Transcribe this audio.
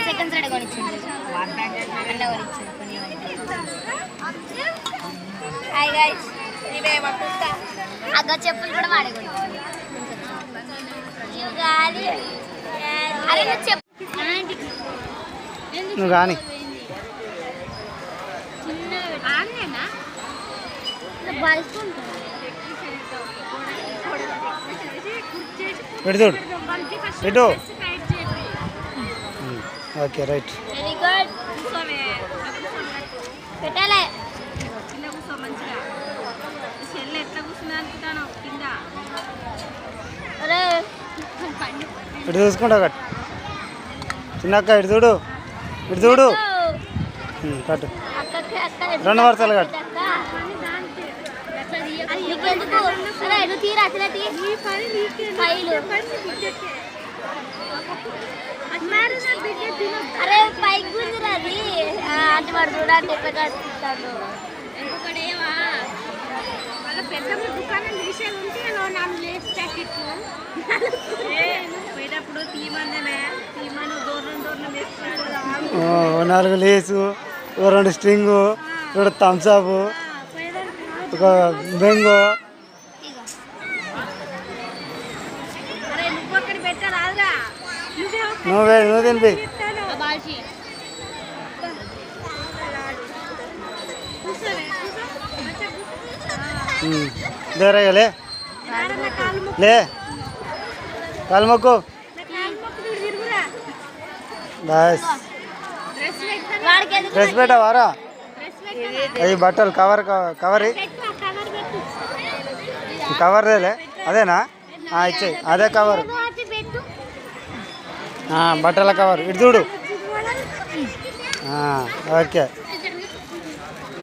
second side కొనిచ్చింది hi guys ఇవే మా కుక్క అగ్గ చెప్పులు కూడా వాడే కొనిచ్చింది అరే నువ్వు చెప్పు నువ్వు కానీ పెడుతుడు పెట్టు ఓకే రైట్ వెరీ గుడ్ పెట్టాలే అరే ఇటు చూసుకుంటా కట్ చిన్నక్క ఇటు చూడు ఇటు చూడు కట్టు 2 వరుసలు కట్టు అరే పైకి గుంజురాది అంటే వాడు చూడండి ఎట్లా కట్టిస్తాడు పెద్దమ్మ దుకాణం తీసేది ఉంటే 4 లేస్ ప్యాకెట్లు పోయేటప్పుడు తీయమనే తీయమని దూరం వేసుకుంటారు 4 లేసు 2 స్ట్రింగు 2 థమ్స్అప్ ఒక బెంగో నువ్వు తినిపి లేరయ్యలే లే కాలు మొక్కు బస్ డ్రెస్ పెట్టావారా అవి బట్టలు కవర్ కవర్దేలే అదేనా ఇచ్చేయి అదే కవర్ బట్టల కవర్ ఇటు చూడు ఓకే